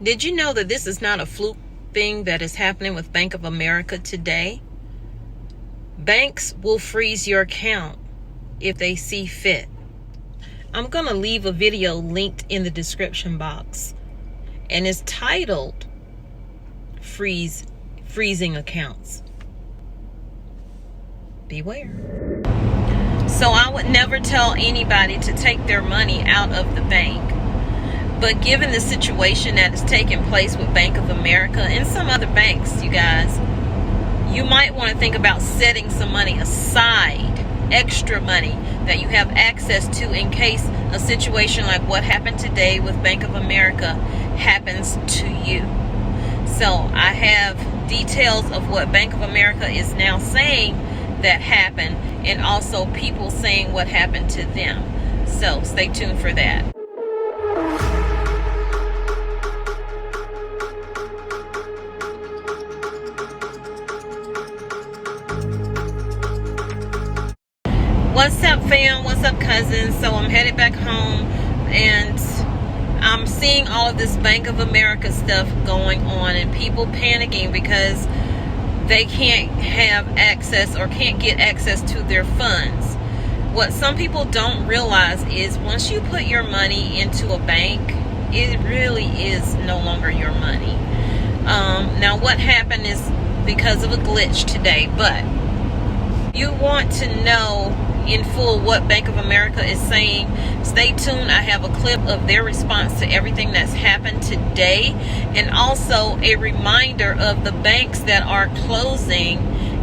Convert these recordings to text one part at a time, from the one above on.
Did you know that this is not a fluke thing that is happening with Bank of America today? Banks will freeze your account if they see fit. I'm going to leave a video linked in the description box, and it's titled Freezing Accounts. Beware. So I would never tell anybody to take their money out of the bank. But given the situation that is taking place with Bank of America and some other banks, you guys, you might want to think about setting some money aside, extra money that you have access to in case a situation like what happened today with Bank of America happens to you. So I have details of what Bank of America is now saying that happened, and also people saying what happened to them. So stay tuned for that. What's up, fam? What's up, cousins? So I'm headed back home, and I'm seeing all of this Bank of America stuff going on, and people panicking because they can't have access or can't get access to their funds. What some people don't realize is once you put your money into a bank, it really is no longer your money. Now what happened is because of a glitch today, but you want to know in full what Bank of America is saying, stay tuned. I have a clip of their response to everything that's happened today, and also a reminder of the banks that are closing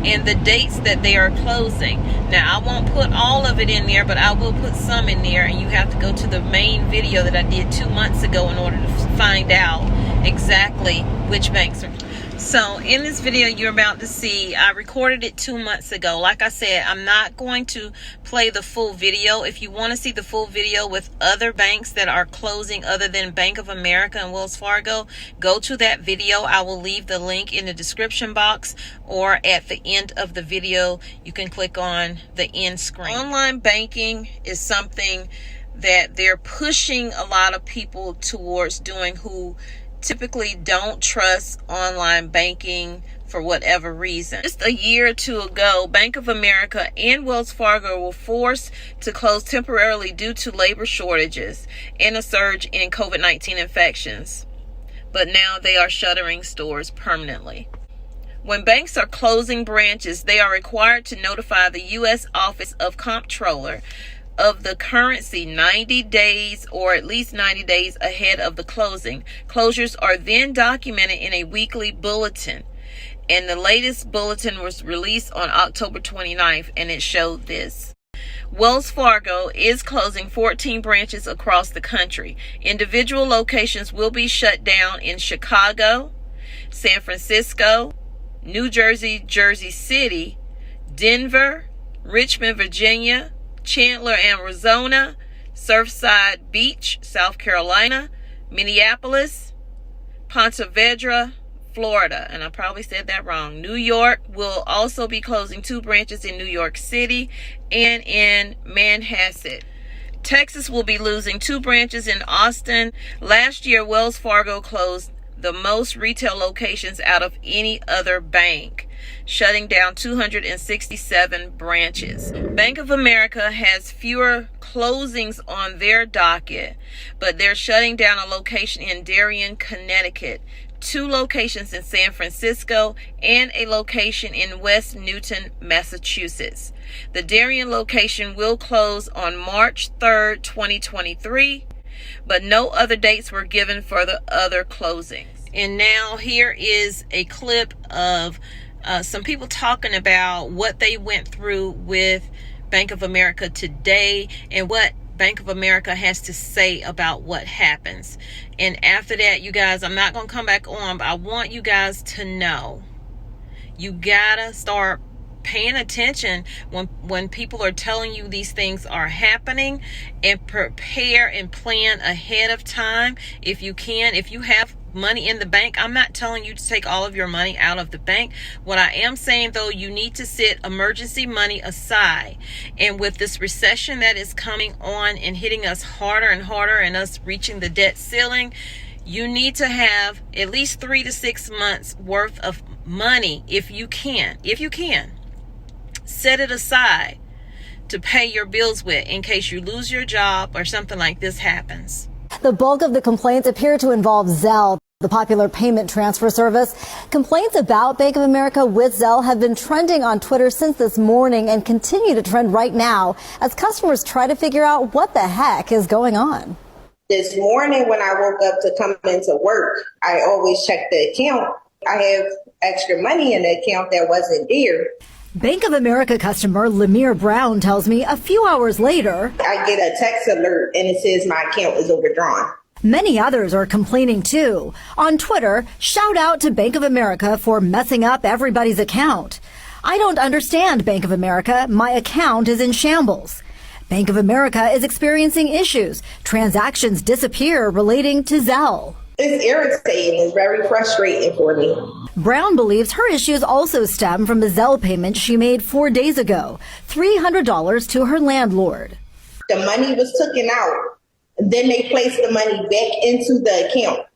and the dates that they are closing. Now, I won't put all of it in there, but I will put some in there, and you have to go to the main video that I did 2 months ago in order to find out exactly which banks are. So in this video you're about to see, I recorded it 2 months ago. Like I said, I'm not going to play the full video. If you want to see the full video with other banks that are closing other than Bank of America and Wells Fargo, go to that video. I will leave the link in the description box, or at the end of the video you can click on the end screen. Online banking is something that they're pushing a lot of people towards doing who typically don't trust online banking for whatever reason. Just a year or two ago, Bank of America and Wells Fargo were forced to close temporarily due to labor shortages and a surge in COVID-19 infections. But now they are shuttering stores permanently. When banks are closing branches, they are required to notify the U.S. Office of Comptroller of the currency 90 days or at least 90 days ahead of the closing. Closures are then documented in a weekly bulletin, and the latest bulletin was released on October 29th, and it showed this. Wells Fargo is closing 14 branches across the country. Individual locations will be shut down in Chicago, San Francisco, New Jersey, Jersey City, Denver, Richmond, Virginia, Chandler, Arizona, Surfside Beach, South Carolina, Minneapolis, Ponte Vedra, Florida, and I probably said that wrong. New York will also be closing 2 branches in New York City and in Manhasset. Texas will be losing 2 branches in Austin. Last year, Wells Fargo closed the most retail locations out of any other bank, shutting down 267 branches. Bank of America has fewer closings on their docket, but they're shutting down a location in Darien, Connecticut, 2 locations in San Francisco, and a location in West Newton, Massachusetts. The Darien location will close on March 3rd, 2023, but no other dates were given for the other closings. And now here is a clip of some people talking about what they went through with Bank of America today and what Bank of America has to say about what happens. And after that, you guys, I'm not going to come back on, but I want you guys to know you gotta start paying attention when people are telling you these things are happening, and prepare and plan ahead of time if you can. If you have money in the bank, I'm not telling you to take all of your money out of the bank. What I am saying, though, you need to set emergency money aside. And with this recession that is coming on and hitting us harder and harder, and us reaching the debt ceiling, You need to have at least 3 to 6 months worth of money if you can. Set it aside to pay your bills with in case you lose your job or something like this happens. The bulk of the complaints appear to involve Zelle, the popular payment transfer service. Complaints about Bank of America with Zelle have been trending on Twitter since this morning and continue to trend right now as customers try to figure out what the heck is going on. This morning when I woke up to come into work, I always check the account. I have extra money in the account that wasn't there. Bank of America customer Lemire Brown tells me a few hours later, I get a text alert and it says my account is overdrawn. Many others are complaining too. On Twitter, shout out to Bank of America for messing up everybody's account. I don't understand, Bank of America. My account is in shambles. Bank of America is experiencing issues. Transactions disappear relating to Zelle. It's irritating. It's very frustrating for me. Brown believes her issues also stem from the Zelle payment she made 4 days ago, $300 to her landlord. The money was taken out. Then they placed the money back into the account.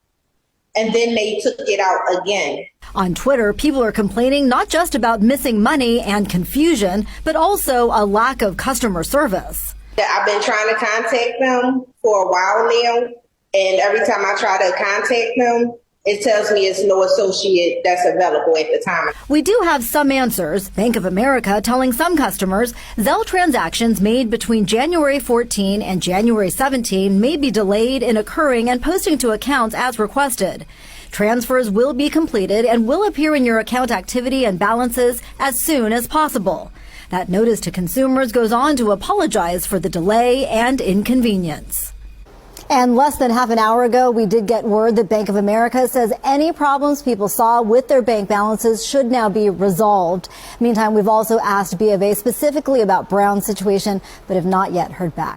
And then they took it out again. On Twitter, people are complaining not just about missing money and confusion, but also a lack of customer service. I've been trying to contact them for a while now. And every time I try to contact them, it tells me it's no associate that's available at the time. We do have some answers. Bank of America telling some customers Zelle transactions made between January 14 and January 17 may be delayed in occurring and posting to accounts as requested. Transfers will be completed and will appear in your account activity and balances as soon as possible. That notice to consumers goes on to apologize for the delay and inconvenience. And less than half an hour ago, we did get word that Bank of America says any problems people saw with their bank balances should now be resolved. Meantime, we've also asked B of A specifically about Brown's situation, but have not yet heard back.